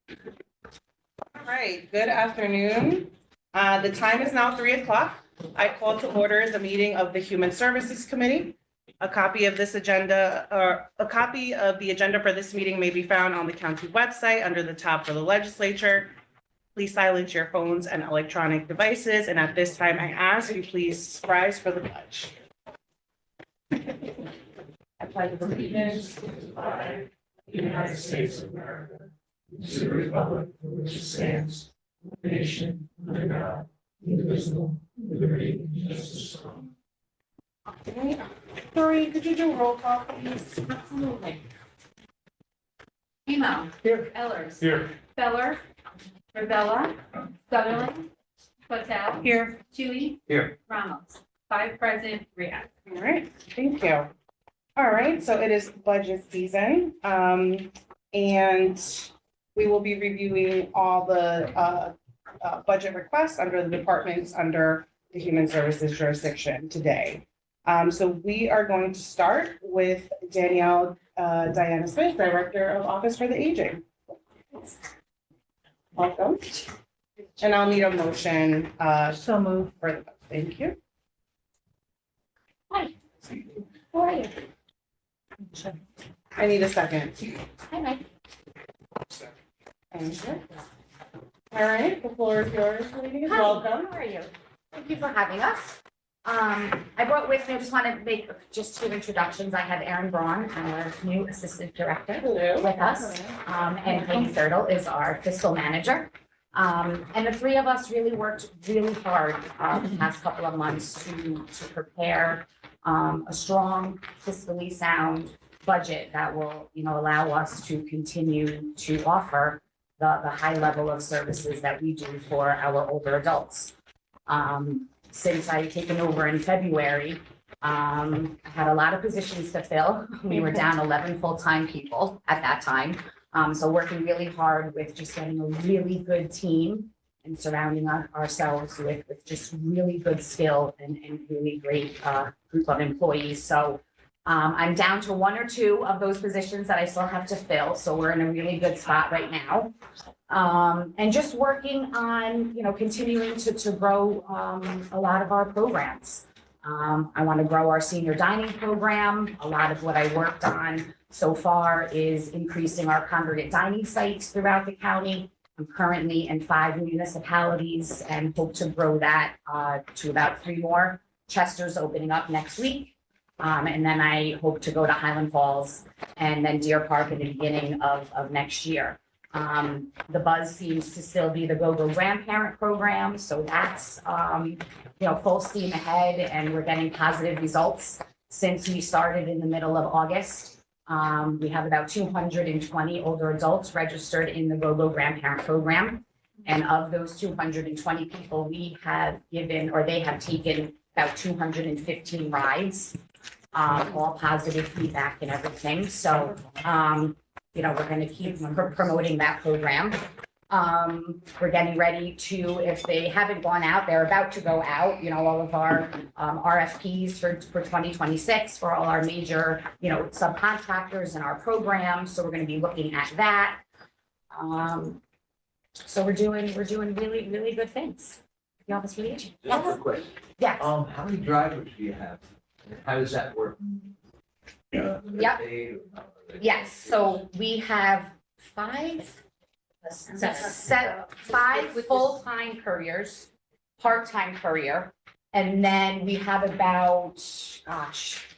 All right, good afternoon. The time is now 3 o'clock. I call to order the meeting of the Human Services Committee. A copy of this agenda, or a copy of the agenda for this meeting may be found on the county website under the tab for the legislature. Please silence your phones and electronic devices. And at this time, I ask you please rise for the pledge. I pledge allegiance to the flag of the United States of America, to the republic for which it stands, one nation, under God, indivisible, with liberty and justice for all. Okay, Dory, could you do a roll call, please? Absolutely. Emo. Here. Ellers. Here. Feller. Rivella. Sutherland. Patel. Here. Tui. Here. Ramos. 5 present, 3 absent. All right, thank you. All right, so it is budget season, and we will be reviewing all the budget requests under the departments under the Human Services jurisdiction today. So we are going to start with Danielle Diana Smith, Director of Office for the Aging. Welcome. And I'll need a motion So moved. for the, thank you. Hi. How are you? I need a second. Hi, Mike. Thank you. All right, the floor is yours, ladies. Hi, Welcome. How are you? Thank you for having us. I brought with me, I just want to make just 2 introductions. I have Erin Braun, our new Assistant Director Hello. with us, and Heidi Thurtle is our Fiscal Manager. And the 3 of us really worked really hard the past couple of months to prepare a strong, fiscally sound budget that will, allow us to continue to offer the high level of services that we do for our older adults. Since I've taken over in February, I had a lot of positions to fill. We were down 11 full-time people at that time. So working really hard with just getting a really good team and surrounding ourselves with just really good skill and really great group of employees. So I'm down to 1 or 2 of those positions that I still have to fill. So we're in a really good spot right now. And just working on, continuing to grow a lot of our programs. I want to grow our senior dining program. A lot of what I worked on so far is increasing our congregate dining sites throughout the county. I'm currently in 5 municipalities and hope to grow that to about 3 more. Chester's opening up next week. And then I hope to go to Highland Falls and then Deer Park at the beginning of next year. The buzz seems to still be the Go-Go Grandparent Program. So that's, full steam ahead, and we're getting positive results since we started in the middle of August. We have about 220 older adults registered in the Go-Go Grandparent Program. And of those 220 people, we have given, or they have taken about 215 rides, all positive feedback and everything. So, we're going to keep promoting that program. We're getting ready to, if they haven't gone out, they're about to go out, all of our RFPs for 2026 for all our major, subcontractors in our program. So we're going to be looking at that. So we're doing really, really good things. The Office for the Aging. Real quick. Yes. How many drivers do you have? How does that work? Yep. Yes, so we have 5 full-time couriers, part-time courier, and then we have about,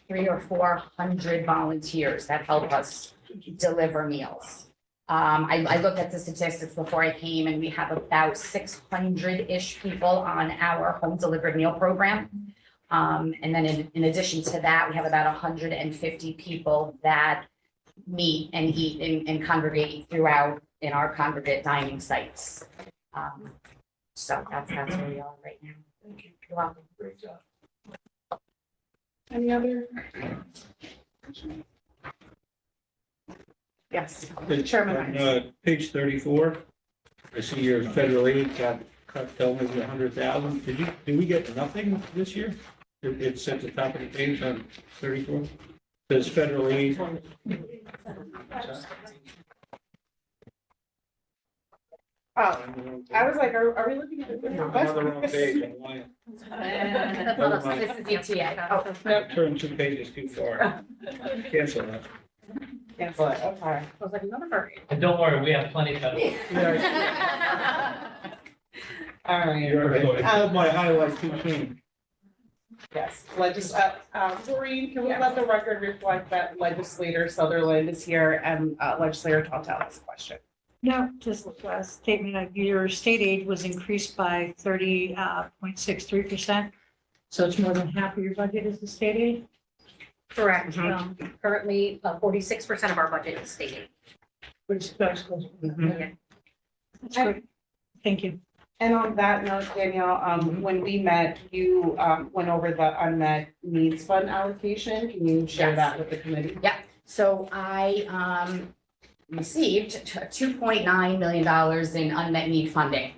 300 or 400 volunteers that help us deliver meals. I looked at the statistics before I came, and we have about 600-ish people on our home delivered meal program. And then in addition to that, we have about 150 people that meet and eat and congregate throughout in our congregate dining sites. So that's where we are right now. You're welcome. Great job. Any other? Yes, Chairman On Hines. page 34, I see your federal aid got cut down maybe 100,000. Did we get nothing this year? It's at the top of the page on 34. Says federal aid. Oh, I was like, are we looking at the I'm on the wrong page, I'm lying. This is ETA. Oh, Turn 2 pages too far. Cancel that. Cancel it, okay. I was like, another And don't worry, we have plenty of time. All right. I have my highlights too soon. Yes, Maureen, can we let the record reflect that legislator Sutherland is here and legislator Tonto has a question? No, just a statement of your state aid was increased by 30.63%. So it's more than half of your budget is the state aid. Correct. Mm-hmm. Currently, 46% of our budget is stated. Which that's Mhm. That's great. Thank you. And on that note, Danielle, when we met, you went over the unmet needs fund allocation. Can you share Yes. that with the committee? So I received $2.9 million in unmet need funding.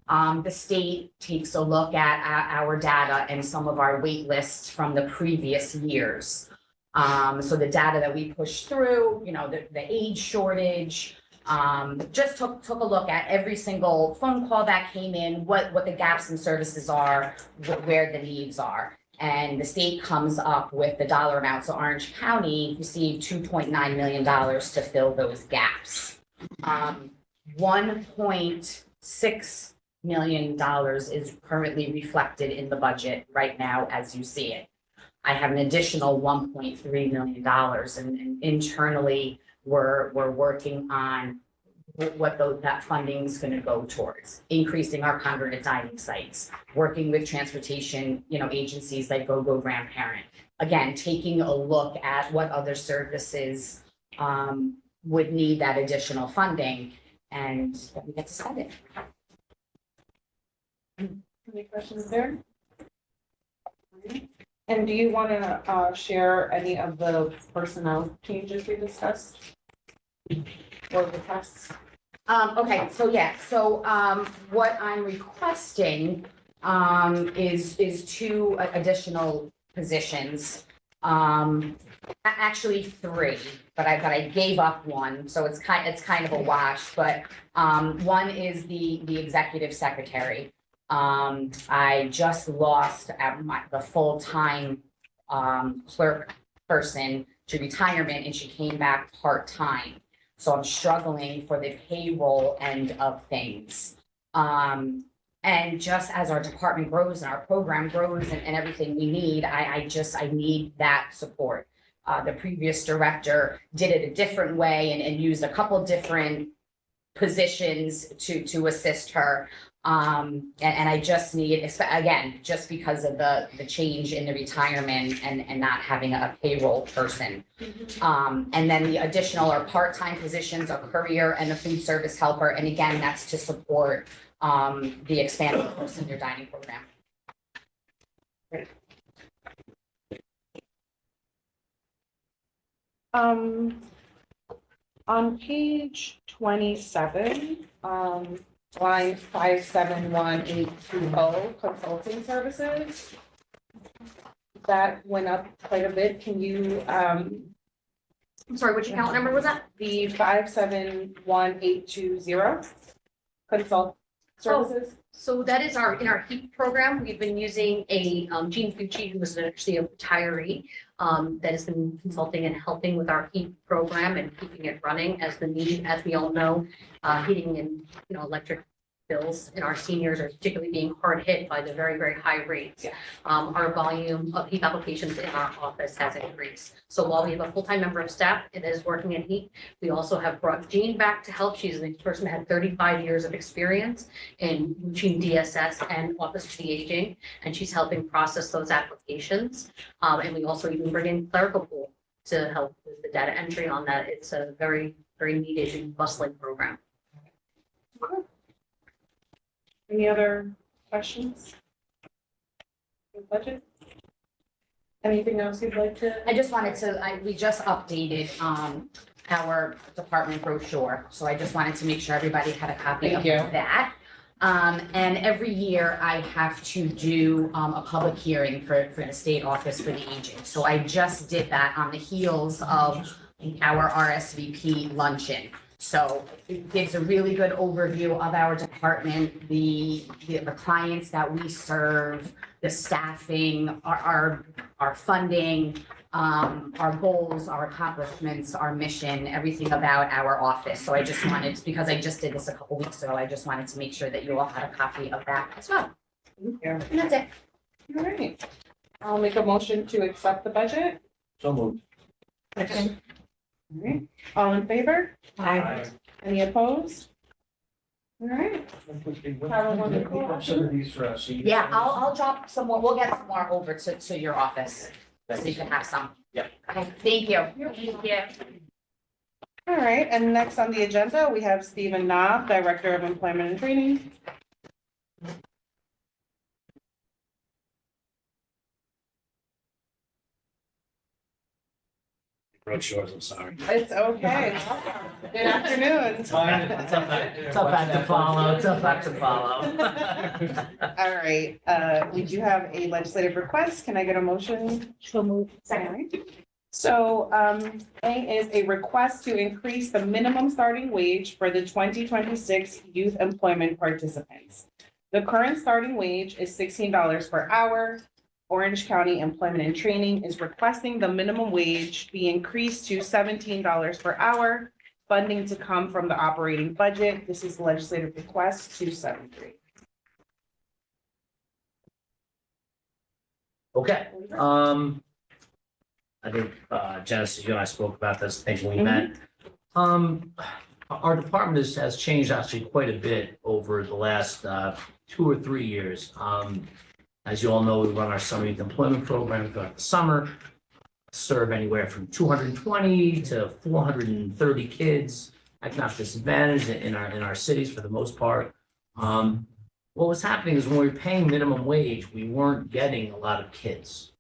The state takes a look at our data and some of our wait lists from the previous years. So the data that we pushed through, you know, the age shortage, just took a look at every single phone call that came in, what the gaps in services are, where the needs are. And the state comes up with the dollar amount. So Orange County received $2.9 million to fill those gaps. $1.6 million is currently reflected in the budget right now as you see it. I have an additional $1.3 million and internally we're working on what that funding is going to go towards, increasing our congregate dining sites, working with transportation, agencies like GoGo Grandparent. Again, taking a look at what other services would need that additional funding and that we get to spend it. Any questions there? And do you want to share any of the personnel changes we discussed? Or the tests? Okay, so what I'm requesting is 2 additional positions. Actually 3, but I gave up 1, so it's kind of a wash, but one is the executive secretary. I just lost the full-time clerk person to retirement and she came back part-time. So I'm struggling for the payroll end of things. And just as our department grows and our program grows and everything we need, I need that support. The previous director did it a different way and used a couple different positions to assist her. And I just need, again, just because of the change in the retirement and not having a payroll person. And then the additional or part-time positions, a courier and a food service helper. And again, that's to support the expanded senior dining program. On page 27, line 571820, consulting services. That went up quite a bit. Can you, I'm sorry, which account number was that? the 571820 consult services? So that is in our HEAP program, we've been using a Jean Fucci, who was actually a retiree, that has been consulting and helping with our HEAP program and keeping it running as the need, as we all know, heating and, electric bills in our seniors are particularly being hard hit by the very, very high rates. Our volume of HEAP applications in our office has increased. So while we have a full-time member of staff that is working in HEAP, we also have brought Jean back to help. She's the person that had 35 years of experience in routine DSS and Office of the Aging, and she's helping process those applications. And we also even bring in clerical pool to help with the data entry on that. It's a very, very needed and bustling program. Any other questions? Budget? Anything else you'd like to? I just wanted to, we just updated our department brochure. So I just wanted to make sure everybody had a copy of Thank you. that. And every year I have to do a public hearing for the State Office for the Aging. So I just did that on the heels of our RSVP luncheon. So it gives a really good overview of our department, the clients that we serve, the staffing, our funding, our goals, our accomplishments, our mission, everything about our office. So I just wanted, because I just did this a couple weeks ago, I just wanted to make sure that you all had a copy of that as well. Thank you. And that's it. All right. I'll make a motion to accept the budget. So moved. All right. All in favor? Any opposed? All right. Have a wonderful Some of these for us. Yeah, I'll drop some more, we'll get some more over to your office, so you can have some. Yep. Okay, thank you. Thank you. All right, and next on the agenda, we have Stephen Knopf, Director of Employment and Training. Brochures, I'm sorry. It's okay. Good afternoon. Tough act to follow, tough act to follow. All right, we do have a legislative request. Can I get a motion? So moved. Second. So, A is a request to increase the minimum starting wage for the 2026 youth employment participants. The current starting wage is $16 per hour. Orange County Employment and Training is requesting the minimum wage be increased to $17 per hour. Funding to come from the operating budget. This is legislative request 273. Okay, I think, Genesis, you and I spoke about this, I think when we met. Our department has changed actually quite a bit over the last, 2 or 3 years. As you all know, we run our summer youth employment program throughout the summer, serve anywhere from 220 to 430 kids, economic disadvantaged in our cities for the most part. What was happening is when we were paying minimum wage, we weren't getting a lot of kids.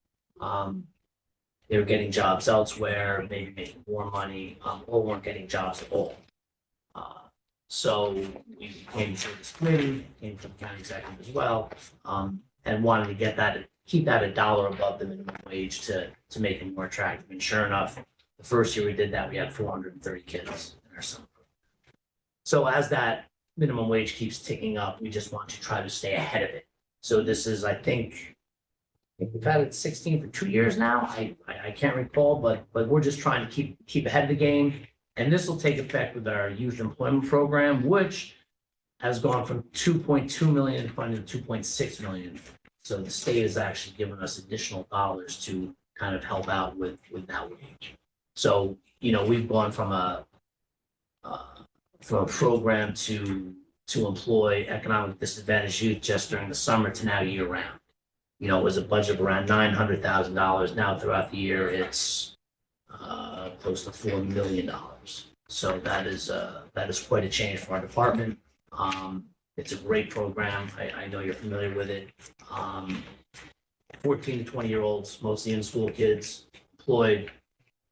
They were getting jobs elsewhere, maybe making more money, or weren't getting jobs at all. So we came to this committee, came to the county executive as well, and wanted to get that, keep that $1 above the minimum wage to make it more attractive. And sure enough, the first year we did that, we had 430 kids in our summer program. So as that minimum wage keeps ticking up, we just want to try to stay ahead of it. So this is, I think we've had it 16 for 2 years now. I can't recall, but we're just trying to keep ahead of the game. And this will take effect with our youth employment program, which has gone from 2.2 million funded to 2.6 million. So the state has actually given us additional dollars to kind of help out with that wage. So, you know, we've gone from a program to employ economic disadvantaged youth just during the summer to now year round. You know, it was a budget of around $900,000. Now throughout the year, it's close to $4 million. So that is quite a change for our department. It's a great program. I know you're familiar with it. 14 to 20-year-olds, mostly in-school kids, employed,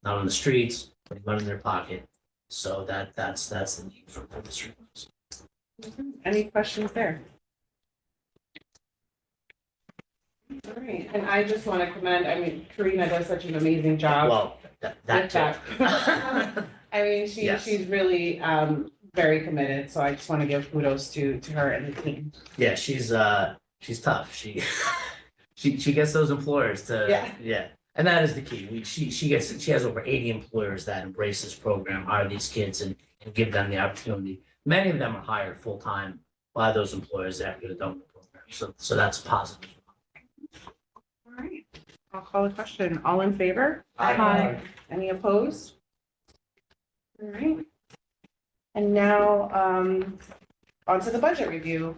not on the streets, putting money in their pocket. So that's the need for this request. Any questions there? All right, and I just want to commend, I mean, Karina does such an amazing job. Well, that too. I mean, Yes. she's really very committed, so I just want to give kudos to her and the team. Yeah, she's tough. She gets those employers to, Yeah. And that is the key. She has over 80 employers that embrace this program, hire these kids and give them the opportunity. Many of them are hired full-time by those employers after they're done with the program. So that's positive. All right, I'll call the question. All in favor? Aye. Any opposed? All right. And now, onto the budget review,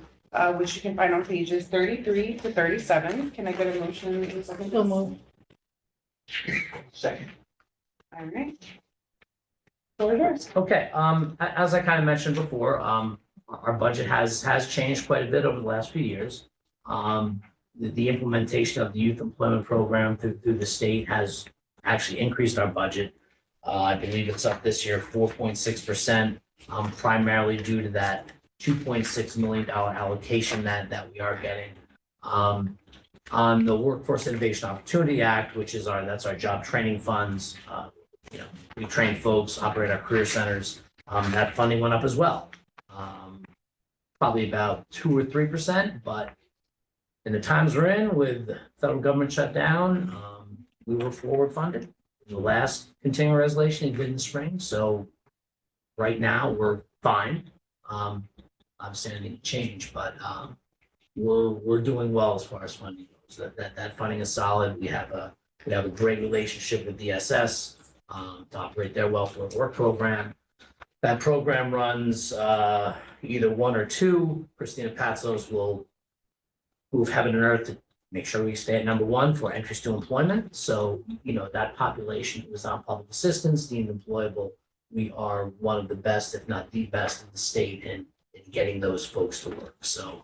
which you can find on pages 33 to 37. Can I get a motion in a second? So moved. Second. All right. Floor is yours. Okay, as I kind of mentioned before, our budget has changed quite a bit over the last few years. The implementation of the youth employment program through the state has actually increased our budget. I believe it's up this year 4.6%, primarily due to that $2.6 million allocation that we are getting. On the Workforce Innovation Opportunity Act, which is that's our job training funds. You know, we train folks, operate our career centers. That funding went up as well. Probably about 2 or 3%, but in the times we're in with the federal government shut down, we were forward funded. The last continuing resolution we did in the spring, so right now we're fine. Obviously I need to change, but we're doing well as far as funding goes. That funding is solid. We have a great relationship with DSS to operate their welfare work program. That program runs either one or two. Christina Patsos will move heaven and earth to make sure we stay at number one for entries to employment. So, that population who is on public assistance, deemed employable, we are one of the best, if not the best in the state in getting those folks to work. So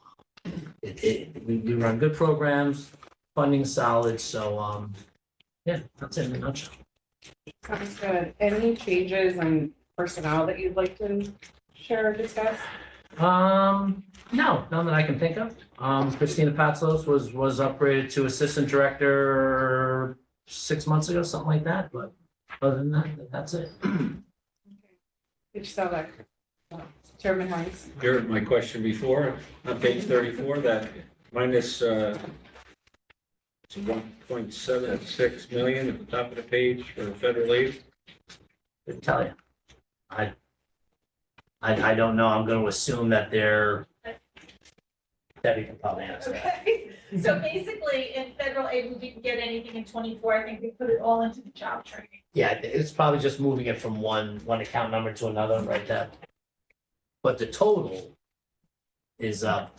we run good programs, funding solid. So, yeah, that's it in a nutshell. Sounds good. Any changes in personnel that you'd like to share or discuss? No, none that I can think of. Christina Patsos was upgraded to assistant director 6 months ago, something like that, but other than that, that's it. Did you sell that? Chairman Hines? You heard my question before, on page 34, that minus, it's 1.76 million at the top of the page for federal aid. Didn't tell you. I don't know. I'm gonna assume that they're, Debbie can probably answer that. Okay, so basically, in federal aid, we didn't get anything in 24. I think we put it all into the job training. Yeah, it's probably just moving it from one account number to another, right, Deb? But the total is up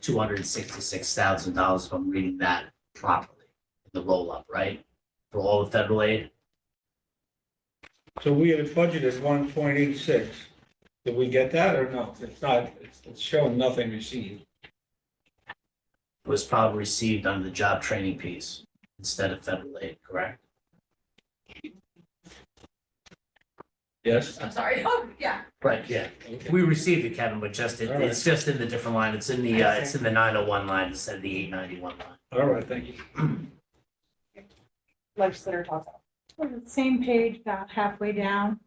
$266,000 if I'm reading that properly, the roll up, right? For all the federal aid. So we had budgeted 1.86. Did we get that or no? It's not, it's showing nothing received. It was probably received under the job training piece instead of federal aid, correct? Yes? I'm sorry. Oh, yeah. Right, yeah. Okay. We received it, Kevin, but just, All right. it's just in the different line. It's in the 901 line instead of the 891 line. All right, thank you. Legislator Toto? On the same page, about halfway down,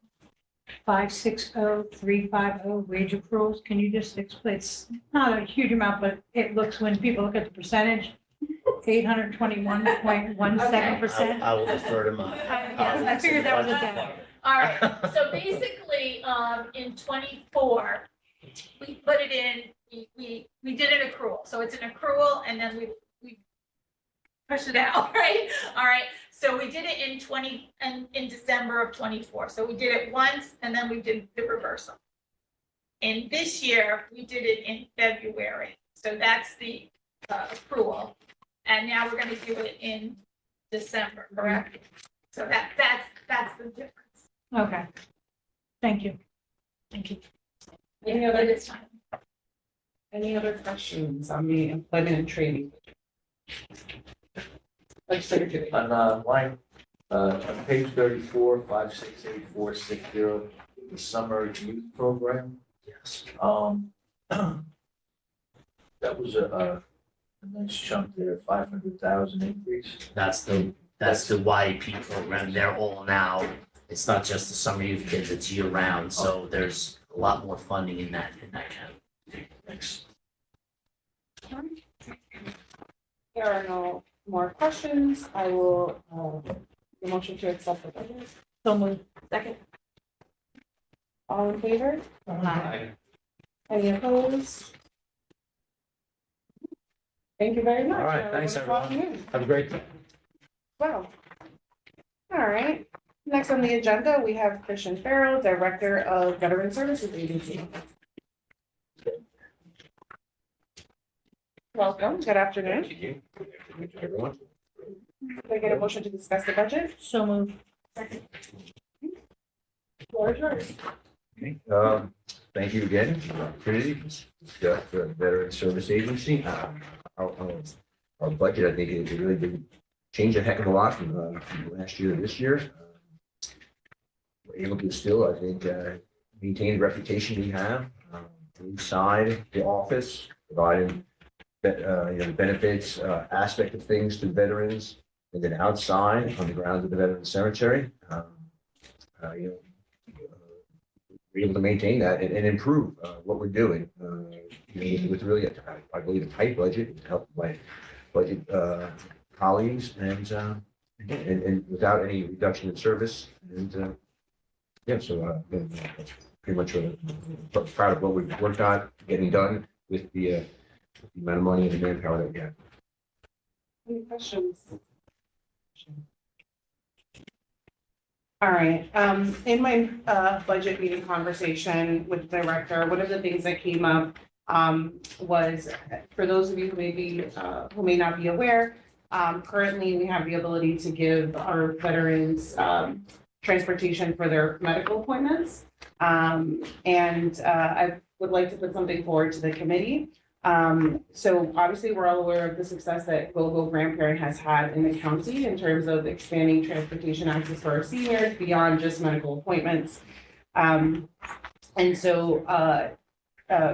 560350 wage accruals. Can you just explain? It's not a huge amount, but it looks, when people look at the percentage, 821.17%. I will defer to my. I figured that was a demo. All right. So basically, in 24, we put it in, we did an accrual. So it's an accrual and then we push it out, right? All right. So we did it in December of 24. So we did it once and then we did the reversal. And this year we did it in February. So that's the accrual. And now we're going to do it in December, correct? So that's the difference. Okay. Thank you. Thank you. Any other- This time. Any other questions on the employment and training? Legislator Toohey? On line, on page 34, 568460, the summer youth program, Yes. that was a nice chunk there, 500,000 increase. That's the YEP program. They're all now, it's not just the summer youth kids, it's year round. So there's a lot more funding in that category. Thanks. There are no more questions. I will, the motion to accept the budget. So moved. Second. All in favor? Aye. Any opposed? Thank you very much. All right, Have a thanks, wonderful everyone. afternoon. Have a great day. Wow. All right. Next on the agenda, we have Christian Farrell, Director of Veteran Services Agency. Welcome. Good afternoon. Thank you, everyone. Can I get a motion to discuss the budget? So moved. Floor is yours. Okay, thank you again for the opportunity to discuss the Veteran Service Agency. Our budget, I think it really did change a heck of a lot from last year to this year. We're able to still, I think, maintain the reputation we have inside the office, providing the benefits aspect of things to veterans, and then outside on the grounds of the Veterans Cemetery. we're able to maintain that and improve what we're doing. With really, I believe, a tight budget, helped by budget colleagues and without any reduction in service. And yeah, so that's pretty much proud of what we've worked on, getting done with the amount of money and the manpower that we have. Any questions? All right, in my budget meeting conversation with the director, one of the things that came up was, for those of you who may not be aware, currently we have the ability to give our veterans transportation for their medical appointments. And I would like to put something forward to the committee. So obviously, we're all aware of the success that GoGo Grandparent has had in the county in terms of expanding transportation access for our seniors beyond just medical appointments. And so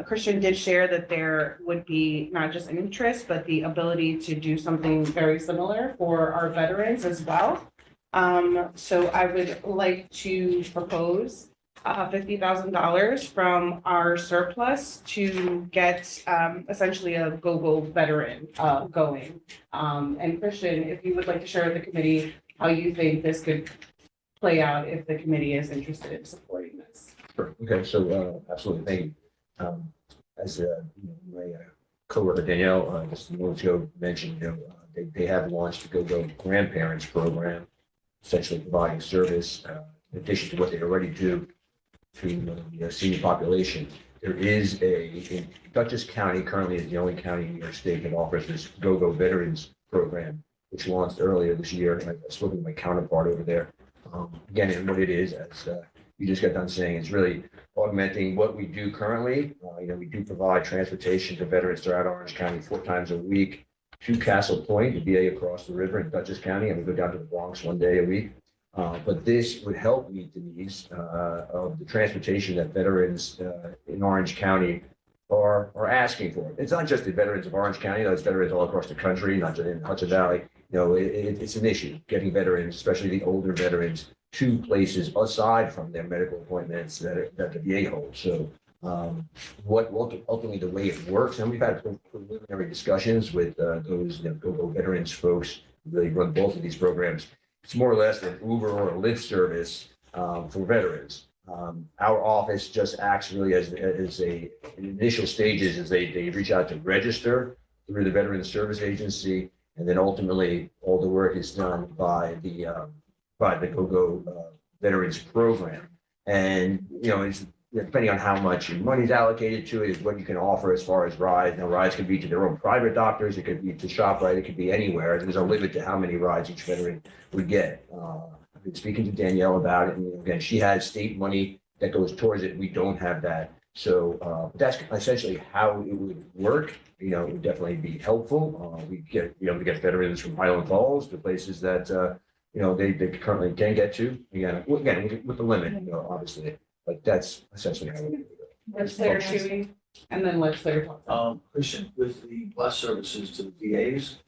Christian did share that there would be not just an interest, but the ability to do something very similar for our veterans as well. So I would like to propose $50,000 from our surplus to get essentially a GoGo veteran going. And Christian, if you would like to share with the committee how you think this could play out if the committee is interested in supporting this. Sure. Okay, so absolutely, thank you. As my coworker Danielle just a moment ago mentioned, they have launched the GoGo Grandparents program, essentially providing service in addition to what they already do to the senior population. There is in Dutchess County currently is the only county in New York State that offers this GoGo Veterans program, which launched earlier this year. I've spoken to my counterpart over there. Again, and what it is, as you just got done saying, is really augmenting what we do currently. We do provide transportation to veterans throughout Orange County 4 times a week to Castle Point, the VA across the river in Dutchess County, and we go down to the Bronx 1 day a week. But this would help meet the needs of the transportation that veterans in Orange County are asking for. It's not just the veterans of Orange County, it's veterans all across the country, not just in Hudson Valley. It's an issue getting veterans, especially the older veterans, to places aside from their medical appointments that the VA holds. So what ultimately the way it works, and we've had preliminary discussions with those GoGo Veterans folks who really run both of these programs. It's more or less an Uber or a Lyft service for veterans. Our office just acts really as in initial stages as they reach out to register through the Veterans Service Agency, and then ultimately all the work is done by the GoGo Veterans Program. And it's depending on how much money is allocated to it, is what you can offer as far as rides. Now, rides could be to their own private doctors, it could be to ShopRite, it could be anywhere. There's a limit to how many rides each veteran would get. I've been speaking to Danielle about it, and again, she has state money that goes towards it. We don't have that. So that's essentially how it would work. It would definitely be helpful. We be able to get veterans from Highland Falls to places that they currently can get to. Again, with the limit, obviously. But that's essentially how we do it. Legislator Shuey, and then legislator Thompson. Christian, with the bus services to the VAs,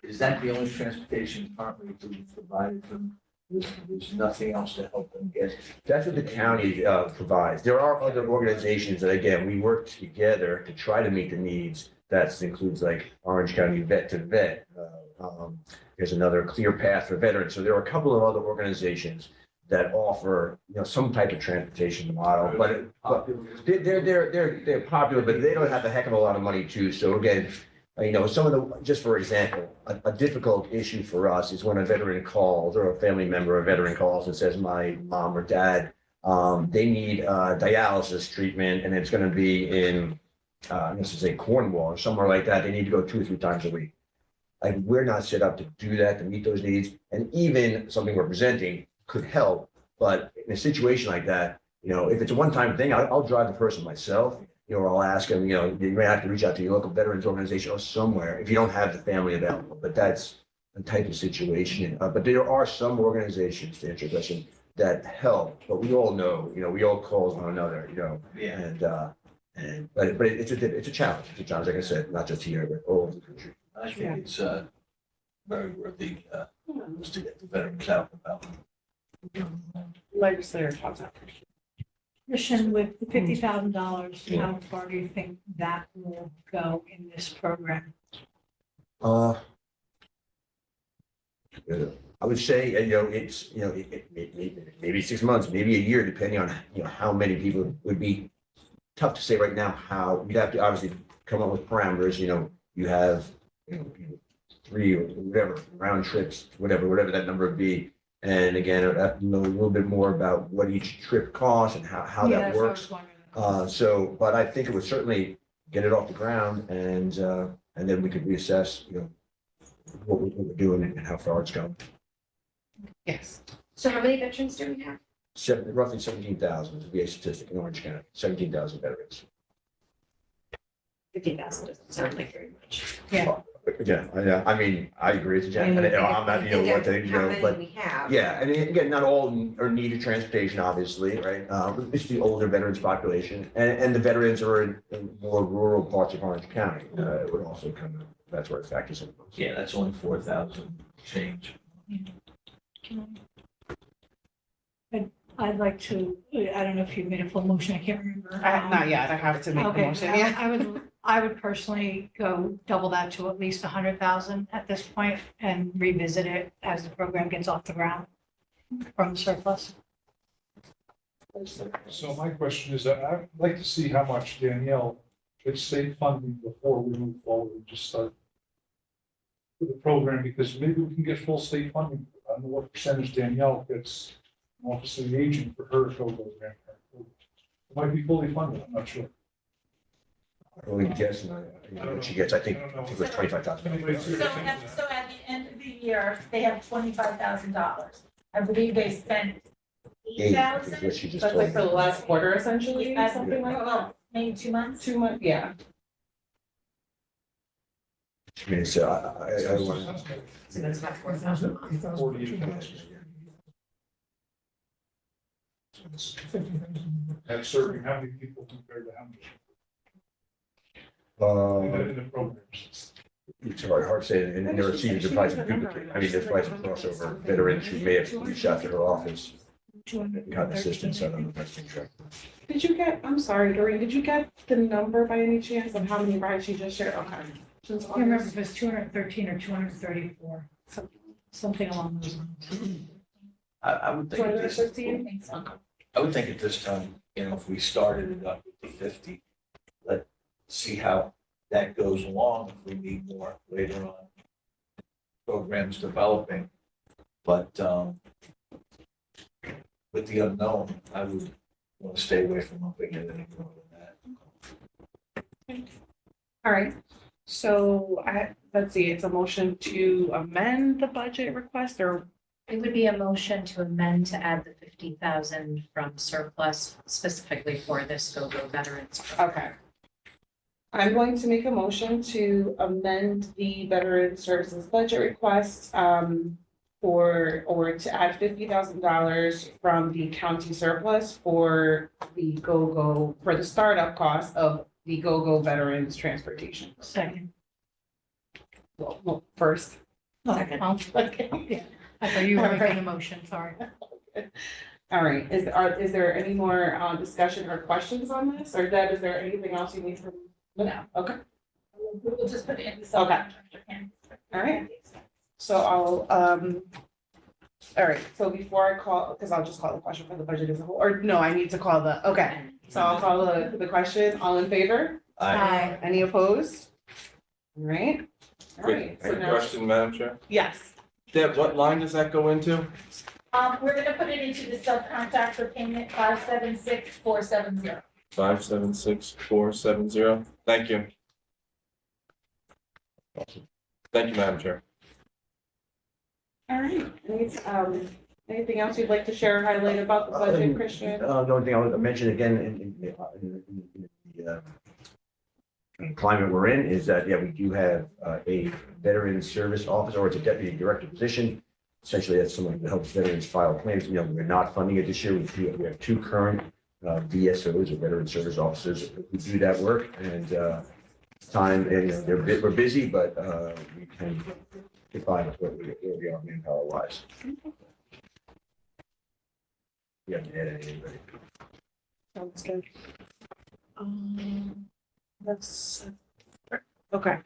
is that the only transportation currently being provided for them? There's nothing else to help them get? That's what the county provides. There are other organizations that, again, we work together to try to meet the needs. That includes like Orange County Vet to Vet. There's another Clear Path for Veterans. So there are a couple of other organizations that offer some type of transportation model, but they're popular, but they don't have a heck of a lot of money too. So again, some of the, just for example, a difficult issue for us is when a veteran calls or a family member or a veteran calls and says, my mom or dad, they need dialysis treatment, and it's going to be in let's say Cornwall or somewhere like that. They need to go 2 or 3 times a week. Like, we're not set up to do that, to meet those needs, and even something we're presenting could help. But in a situation like that, if it's a one-time thing, I'll drive the person myself, or I'll ask them, you may have to reach out to your local veterans organization or somewhere if you don't have the family available. But that's the type of situation. But there are some organizations, to answer your question, that help. But we all know, we all call one another, Yeah. but it's a challenge. It's a challenge, like I said, not just here, but all over the country. I think it's very worthy just to get the veterans out about. Legislator Thompson. Christian, with the $50,000, how far do you think that will go in this program? Uh, I would say, it's, maybe 6 months, maybe a year, depending on, how many people would be tough to say right now how, you'd have to obviously come up with parameters, you have, 3 or whatever, round trips, whatever that number would be. And again, I'd have to know a little bit more about what each trip costs and how Yeah, that that's what I works. was wondering. So, but I think it would certainly get it off the ground and then we could reassess, what we're doing and how far it's going. Yes. So how many veterans do we have? Roughly 17,000 is the VA statistic in Orange County, 17,000 veterans. 50,000 doesn't sound like very much. Again, I mean, I agree with Jen, and I'm not, one thing, but we have? yeah, and again, not all are needed transportation, obviously, right? It's the older veterans population, and the veterans are in more rural parts of Orange County. It would also kind of, that's where it factors in. Yeah, that's only 4,000 change. I'd like to, I don't know if you made a full motion, I can't remember. Not yet. I have to make the Okay, motion. Yeah. I would personally go double that to at least 100,000 at this point and revisit it as the program gets off the ground from the surplus. So my question is, I'd like to see how much Danielle gets state funding before we move forward and just start with the program, because maybe we can get full state funding. I don't know what percentage Danielle gets from Office of the Aging for her program. It might be fully funded, I'm not sure. I only guess, what she gets, I think it was 25,000. So at the end of the year, they have $25,000. I believe they spent Eight is 8,000. what she just That's told like for me. the last quarter, essentially, something like that. Well, maybe 2 months. 2 months. Yeah. I mean, so I want. So that's about 4,000. 48,000. And serving how many people compared to how many in the programs? It's hard to say, and there are seems to probably some duplicate, I mean, there's probably some crossover veterans who may have reached out to her office, gotten assistance, I don't know if that's true. Did you get, I'm sorry, Doreen, did you get the number by any chance of how many rides she just shared? Okay. I can't remember if it's 213 or 234, something along those lines. I would think at this, 215? I would think at this time, if we started it up with the 50, let's see how that goes along, if we need more later on. Programs developing, but with the unknown, I would want to stay away from upping it any more than that. All right. So let's see, it's a motion to amend the budget request or It would be a motion to amend to add the 50,000 from surplus specifically for this GoGo veterans. okay. I'm going to make a motion to amend the Veteran Services budget request or to add $50,000 from the county surplus for the GoGo, for the startup cost of the GoGo Veterans Transportation. Second. Well, first. Second. Yeah, I thought you were making a motion, sorry. All right, is there any more discussion or questions on this? Or Deb, is there anything else you need from? No. Okay, We'll just put it in the. Okay. All right. So I'll, all right, so before I call, because I'll just call the question for the budget as a whole, or no, I need to call the, okay. So I'll call the question, all in favor? Aye. Any opposed? All right, all right, so Good now, question, Madam Chair. yes, Deb, what line does that go into? We're gonna put it into the subcontractor payment 576470. 576470. Thank you. Thank you, Madam Chair. all right. Anything else you'd like to share or highlight about the budget, Christian? The only thing I would mention again in the climate we're in is that, yeah, we do have a veteran service officer, or it's a deputy director position. Essentially, that's someone who helps veterans file claims. We're not funding it this year. We have 2 current VSOs, or veteran service officers, who do that work, and time, and we're busy, but we can get by with where we are manpower wise. We haven't added anybody. Sounds good. That's, okay.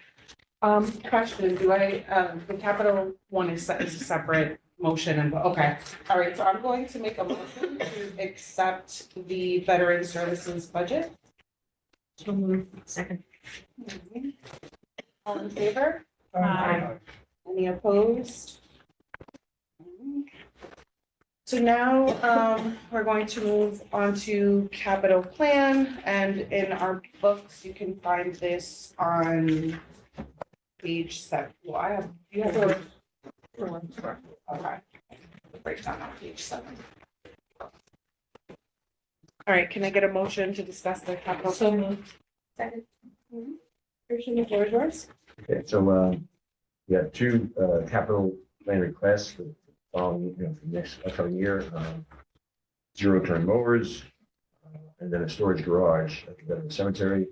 Question, the capital one is a separate motion and, okay. All right, so I'm going to make a motion to accept the veteran services budget. Second. All in favor? Aye. Any opposed? So now, we're going to move on to capital plan, and in our books, you can find this on page 7. Well, I have, you have the. Okay. Breakdown on page 7. All right, can I get a motion to discuss the capital? So plan? moved. Second. Christian, the floor is yours. Okay, so, we have two, capital plan requests for the following, for next upcoming year. Zero turn mowers, and then a storage garage at the Veteran Cemetery.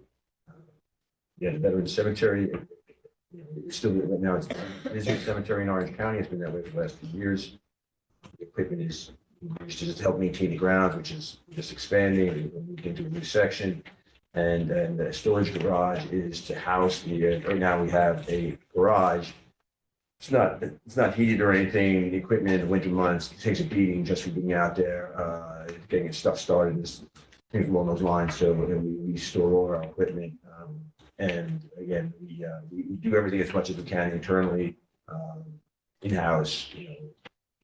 Yeah, the Veteran Cemetery, it's still, right now, it's the busiest cemetery in Orange County. It's been that way for the last few years. The equipment is used to just help maintain the grounds, which is just expanding. We moved into a new section. And the storage garage is to house the, right now we have a garage. It's not heated or anything. The equipment in the winter months takes a beating just for being out there, getting its stuff started, and things along those lines. So we store all our equipment. And again, we do everything as much as we can internally, in-house,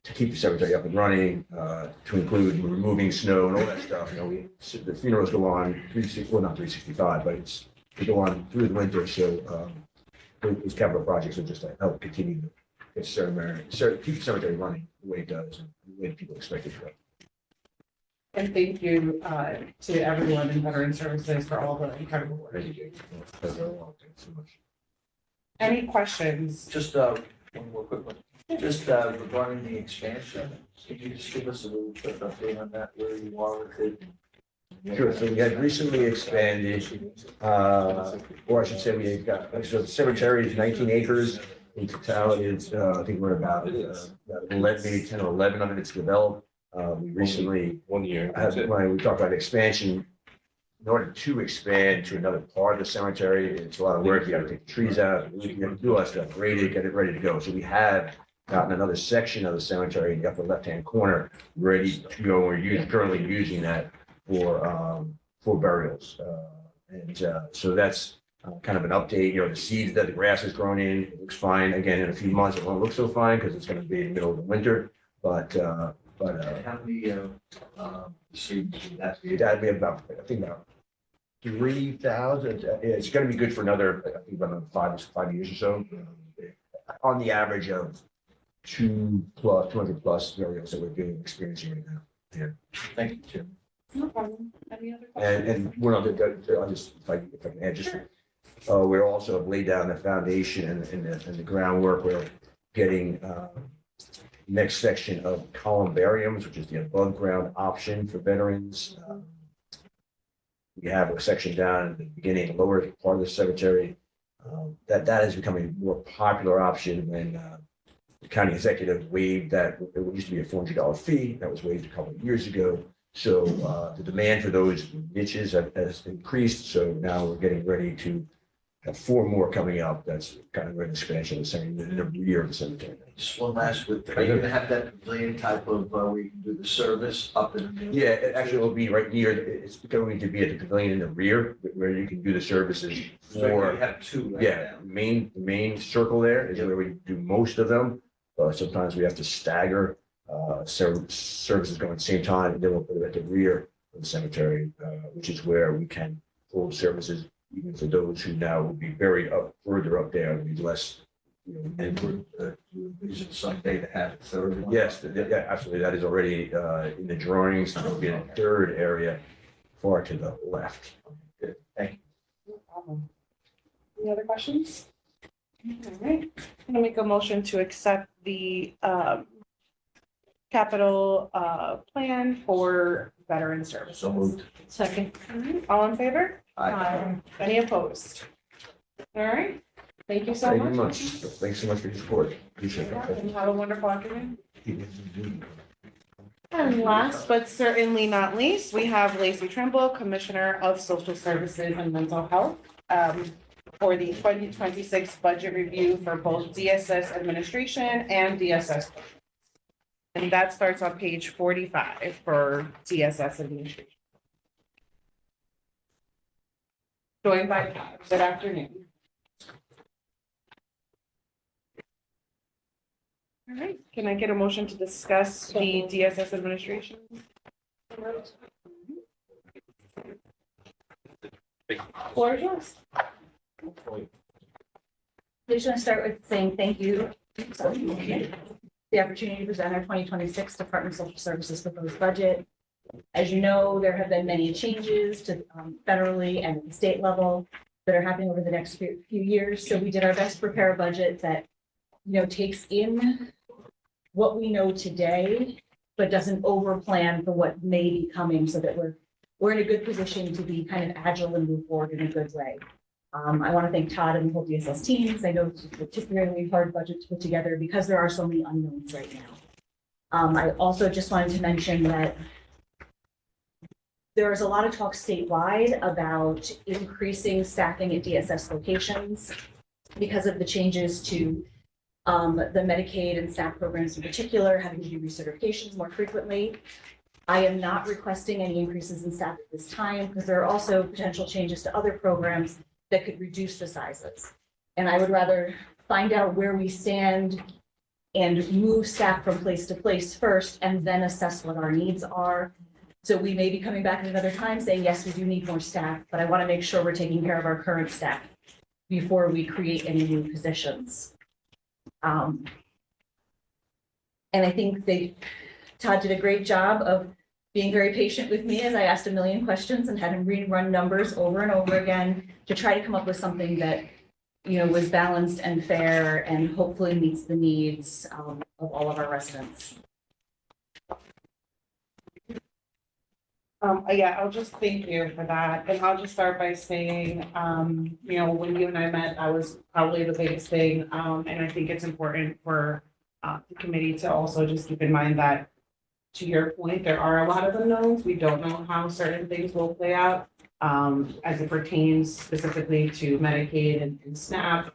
to keep the cemetery up and running, to include removing snow and all that stuff. The funerals go on not 365, but they go on through the winter. So these capital projects are just to help continue to get keep the cemetery running the way it does and the way people expect it to go. And thank you to everyone in Veteran Services for all the incredible work. Thank you. Thanks so much. Any questions? Just, one more quick one. Just, regarding the expansion, can you just give us a little bit of update on that, where you are with it? Sure. So we had recently expanded, or I should say we got, so the cemetery is 19 acres. In totality, it's, I think we're about 11, maybe 10 or 11 of it's developed. We recently, 1 year. when we talk about expansion, in order to expand to another part of the cemetery, it's a lot of work. You gotta take the trees out, you have to do all that stuff, grade it, get it ready to go. So we have gotten another section of the cemetery in the upper left-hand corner, ready to go. We're currently using that for burials. So that's kind of an update. The seeds that the grass has grown in, it looks fine. Again, in a few months, it won't look so fine because it's going to be in the middle of the winter. But How many, seeds would that be? that'd be about, I think about 3,000. It's going to be good for another, I think about 5 years or so. On the average of 200 plus burials that we're experiencing right now. Thank you, Jim. No problem. Any other questions? And we're not, I'll just, if I can add, just, we're also have laid down the foundation and the groundwork. We're getting, next section of columbariums, which is the above ground option for veterans. We have a section down at the beginning, lower part of the cemetery. That is becoming a more popular option when, the county executive waived that. It used to be a $400 fee. That was waived a couple of years ago. So the demand for those niches has increased. So now we're getting ready to have 4 more coming up. That's kind of an expansion of the cemetery, in the rear of the cemetery. Just one last with, are you gonna have that pavilion type of, where you can do the service up in the middle? Yeah, it actually will be right near, it's going to be at the pavilion in the rear where you can do the services So for, you have 2 right yeah, now. the main circle there is where we do most of them. Sometimes we have to stagger services going at the same time, and then we'll put it at the rear of the cemetery, which is where we can hold services even for those who now will be buried up further up there, and be less. And we're, you envision someday to have a third one? Yes, yeah, absolutely. That is already in the drawings. There'll be a third area far to the left. Good, thank you. No problem. Any other questions? All right, I'm gonna make a motion to accept the capital plan for veteran services. So moved. Second. All right, all in favor? Aye. Any opposed? All right, thank you so Thank you much. much. Thanks so much for your support. Appreciate it. Have a wonderful afternoon. And last but certainly not least, we have Lacey Trimble, Commissioner of Social Services and Mental Health, for the 2026 budget review for both DSS administration and DSS. And that starts on page 45 for DSS administration. Joined by Todd. Good afternoon. All right, can I get a motion to discuss the DSS administration? Floor is yours. I just want to start with saying thank you. The opportunity to present our 2026 Department of Social Services proposed budget. As you know, there have been many changes to federally and at the state level that are happening over the next few years. So we did our best to prepare a budget that, takes in what we know today, but doesn't overplan for what may be coming, so that we're in a good position to be kind of agile and move forward in a good way. I want to thank Todd and the whole DSS teams. I know it's a particularly hard budget to put together because there are so many unknowns right now. I also just wanted to mention that there is a lot of talk statewide about increasing staffing at DSS locations because of the changes to the Medicaid and SNAP programs in particular, having to do recertifications more frequently. I am not requesting any increases in staff at this time because there are also potential changes to other programs that could reduce the sizes. And I would rather find out where we stand and move staff from place to place first and then assess what our needs are. So we may be coming back at another time saying, yes, we do need more staff, but I want to make sure we're taking care of our current staff before we create any new positions. And I think Todd did a great job of being very patient with me as I asked a million questions and had him rerun numbers over and over again to try to come up with something that, was balanced and fair and hopefully meets the needs of all of our residents. Yeah, I'll just thank you for that. And I'll just start by saying, when you and I met, that was probably the biggest thing. And I think it's important for the committee to also just keep in mind that, to your point, there are a lot of unknowns. We don't know how certain things will play out as it pertains specifically to Medicaid and SNAP.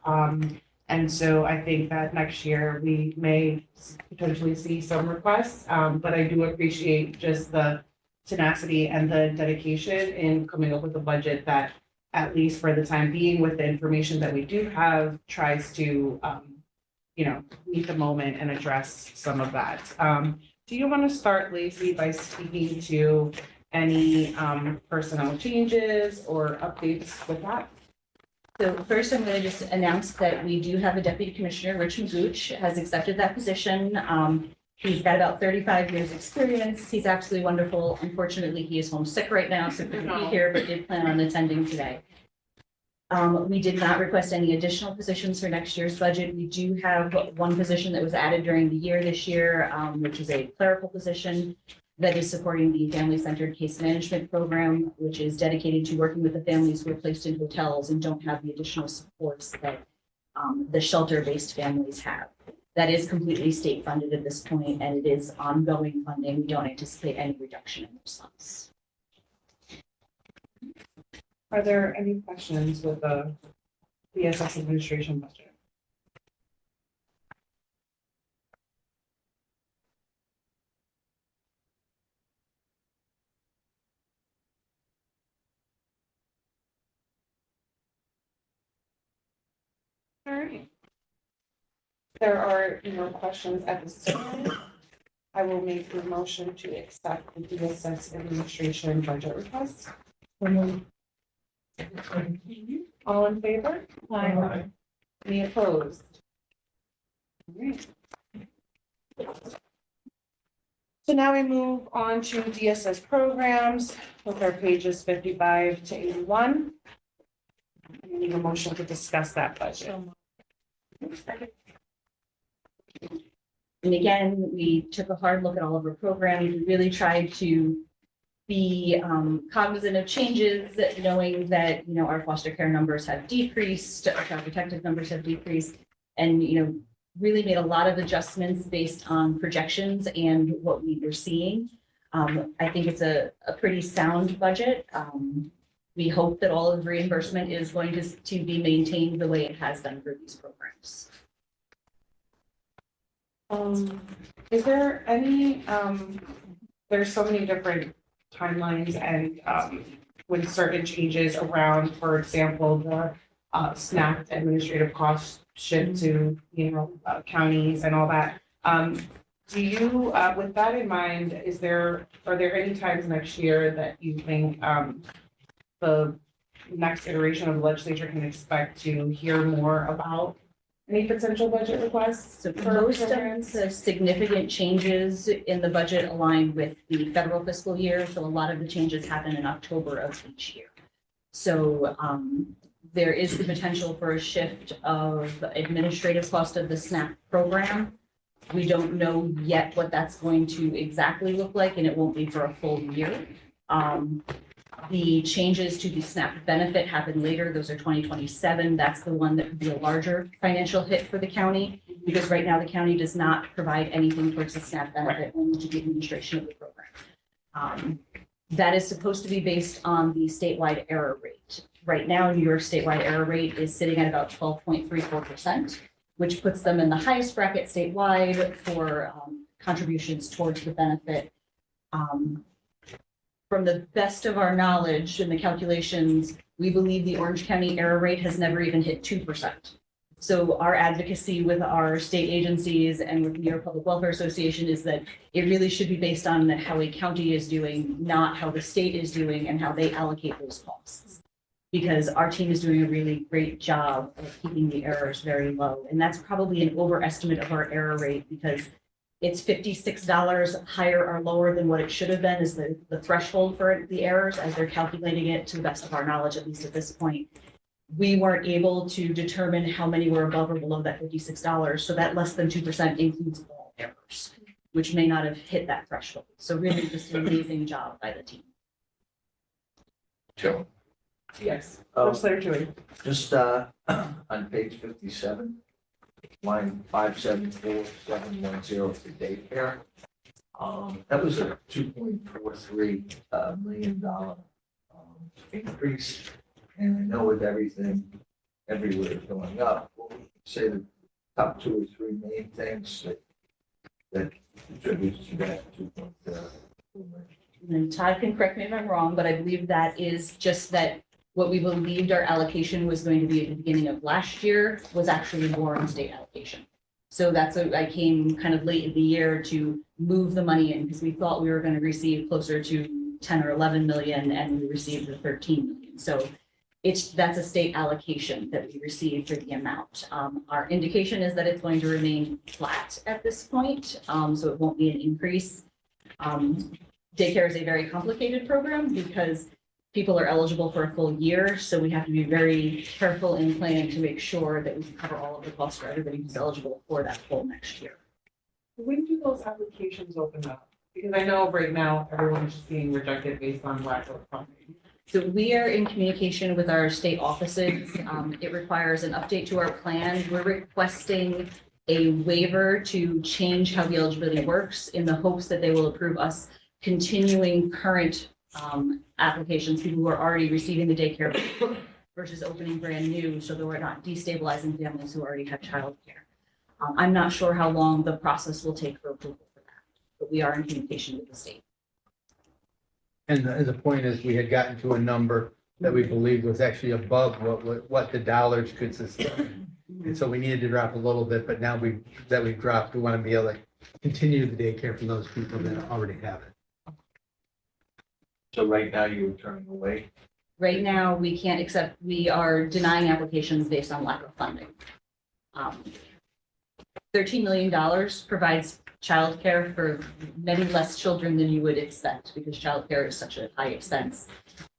And so I think that next year we may potentially see some requests, but I do appreciate just the tenacity and the dedication in coming up with a budget that, at least for the time being, with the information that we do have, tries to, meet the moment and address some of that. Do you want to start, Lacey, by speaking to any personnel changes or updates with that? So first, I'm going to just announce that we do have a deputy commissioner, Rich Magooch, has accepted that position. He's got about 35 years experience. He's absolutely wonderful. Unfortunately, he is homesick right now, so couldn't be here, but did plan on attending today. We did not request any additional positions for next year's budget. We do have one position that was added during the year this year, which is a clerical position that is supporting the family-centered case management program, which is dedicated to working with the families who are placed in hotels and don't have the additional supports that the shelter-based families have. That is completely state funded at this point, and it is ongoing funding. We don't anticipate any reduction in those funds. Are there any questions with the DSS administration budget? All right. There are no questions at this time. I will make the motion to accept the DSS administration budget request. All in favor? Aye. Any opposed? All right. So now we move on to DSS programs with our pages 55 to 81. We need a motion to discuss that budget. And again, we took a hard look at all of our programs. We really tried to be cognizant of changes, knowing that, our foster care numbers have decreased, our child protective numbers have decreased. And, really made a lot of adjustments based on projections and what we were seeing. I think it's a pretty sound budget. We hope that all of the reimbursement is going to be maintained the way it has been for these programs. Is there any, there's so many different timelines and, when certain changes around, for example, the, SNAP administrative costs shift to, counties and all that. Do you, with that in mind, are there any times next year that you think, the next iteration of the legislature can expect to hear more about any potential budget requests? So for most of programs? the significant changes in the budget align with the federal fiscal year, so a lot of the changes happen in October of each year. So there is the potential for a shift of administrative cost of the SNAP program. We don't know yet what that's going to exactly look like, and it won't be for a full year. The changes to the SNAP benefit happen later. Those are 2027. That's the one that would be a larger financial hit for the county, because right now the county does not provide anything towards the SNAP benefit, only to the administration of the program. That is supposed to be based on the statewide error rate. Right now, New York statewide error rate is sitting at about 12.34%, which puts them in the highest bracket statewide for contributions towards the benefit. From the best of our knowledge and the calculations, we believe the Orange County error rate has never even hit 2%. So our advocacy with our state agencies and with the New York Public Welfare Association is that it really should be based on how a county is doing, not how the state is doing and how they allocate those costs. Because our team is doing a really great job of keeping the errors very low. And that's probably an overestimate of our error rate, because it's $56 higher or lower than what it should have been is the threshold for the errors as they're calculating it, to the best of our knowledge, at least at this point. We weren't able to determine how many were above or below that $56. So that less than 2% includes all errors, which may not have hit that threshold. So really just an amazing job by the team. Joe, Yes, Oh. legislator Tui. just on page 57, line 574,710 for daycare. That was a $2.43 million increase. And I know with everything everywhere going up, what would you say the top 2 or 3 main things that contributes to that 2.4 million? And Todd can correct me if I'm wrong, but I believe that is just that what we believed our allocation was going to be at the beginning of last year was actually more in state allocation. So that's what I came kind of late in the year to move the money in, because we thought we were going to receive closer to 10 or 11 million and we received the 13 million. So that's a state allocation that we received for the amount. Our indication is that it's going to remain flat at this point, so it won't be an increase. Daycare is a very complicated program because people are eligible for a full year, so we have to be very careful in planning to make sure that we can cover all of the costs for everybody who's eligible for that full next year. When do those applications open up? Because I know right now everyone's just being rejected based on lack of funding. So we are in communication with our state offices. It requires an update to our plan. We're requesting a waiver to change how the eligibility works in the hopes that they will approve us continuing current applications, people who are already receiving the daycare versus opening brand new, so that we're not destabilizing families who already have childcare. I'm not sure how long the process will take for approval for that, but we are in communication with the state. And the point is, we had gotten to a number that we believed was actually above what the dollars could sustain. And so we needed to drop a little bit, but now we've dropped, we want to be able to continue the daycare for those people that already have it. So right now you're turning away. Right now, we can't accept, we are denying applications based on lack of funding. $13 million provides childcare for many less children than you would expect, because childcare is such a high expense.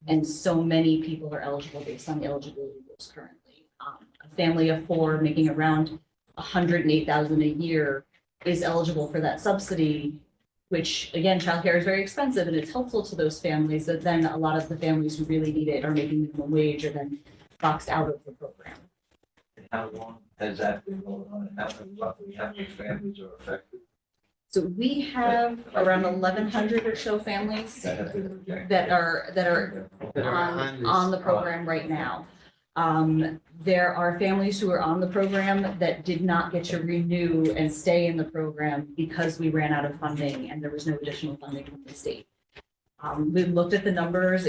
And so many people are eligible based on the eligibility rules currently. A family of 4 making around $108,000 a year is eligible for that subsidy, which again, childcare is very expensive and it's helpful to those families, but then a lot of the families who really need it are making minimum wage or then boxed out of the program. how long has that been going on? And how many families are affected? So we have around 1,100 or so families That have been rejected? that are on the program right now. There are families who are on the program that did not get to renew and stay in the program because we ran out of funding and there was no additional funding from the state. We looked at the numbers,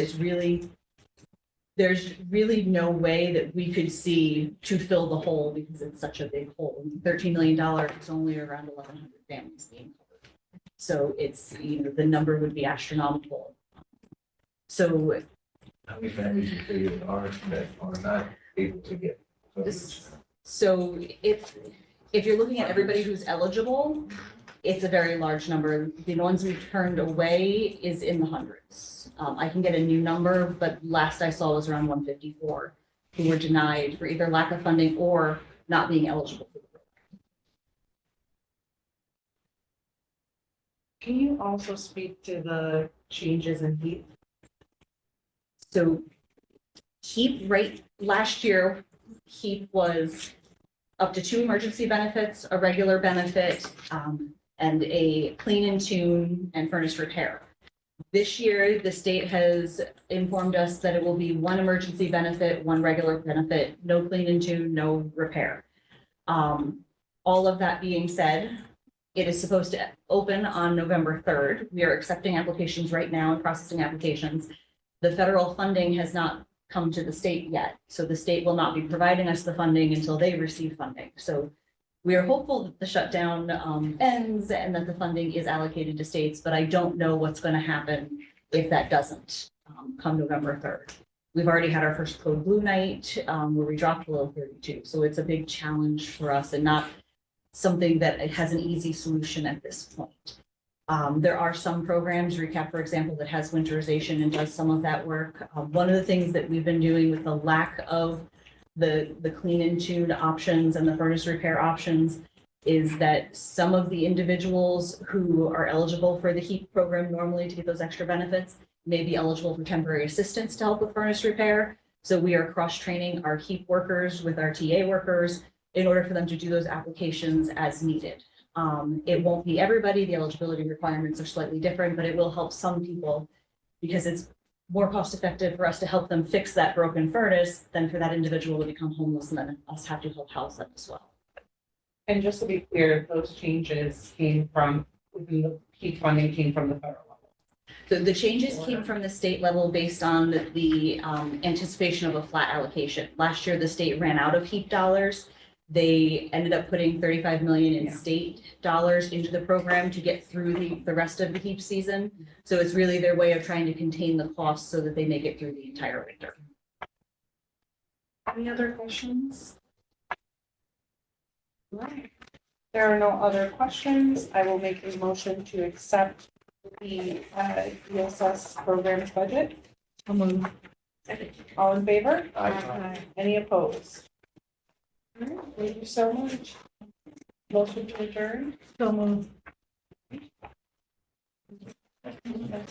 there's really no way that we could see to fill the hole because it's such a big hole. $13 million is only around 1,100 families being covered. So it's, the number would be astronomical. So How many families you figure that are not able to get? So if you're looking at everybody who's eligible, it's a very large number. The ones we've turned away is in the hundreds. I can get a new number, but last I saw was around 154 who were denied for either lack of funding or not being eligible for the program. Can you also speak to the changes in HEAP? So HEAP, last year, HEAP was up to 2 emergency benefits, a regular benefit, and a clean and tune and furnace repair. This year, the state has informed us that it will be 1 emergency benefit, 1 regular benefit, no clean and tune, no repair. All of that being said, it is supposed to open on November 3rd. We are accepting applications right now and processing applications. The federal funding has not come to the state yet, so the state will not be providing us the funding until they receive funding. So we are hopeful that the shutdown ends and that the funding is allocated to states, but I don't know what's going to happen if that doesn't come November 3rd. We've already had our first Code Blue night where we dropped below 32. So it's a big challenge for us and not something that it has an easy solution at this point. There are some programs, Recap, for example, that has winterization and does some of that work. One of the things that we've been doing with the lack of the clean and tune options and the furnace repair options is that some of the individuals who are eligible for the HEAP program normally to get those extra benefits may be eligible for temporary assistance to help with furnace repair. So we are cross-training our HEAP workers with our TA workers in order for them to do those applications as needed. It won't be everybody, the eligibility requirements are slightly different, but it will help some people because it's more cost effective for us to help them fix that broken furnace than for that individual to become homeless and then us have to help house them as well. And just to be clear, those changes came from, the HEAP funding came from the federal level. So the changes came from the state level based on the anticipation of a flat allocation. Last year, the state ran out of HEAP dollars. They ended up putting 35 million in state dollars into the program to get through the rest of the HEAP season. So it's really their way of trying to contain the costs so that they make it through the entire winter. Any other questions? Right. There are no other questions. I will make a motion to accept the ESS program's budget. I'll move. All in favor? Aye. Any opposed? All right, thank you so much. Motion to adjourn. So move. Okay.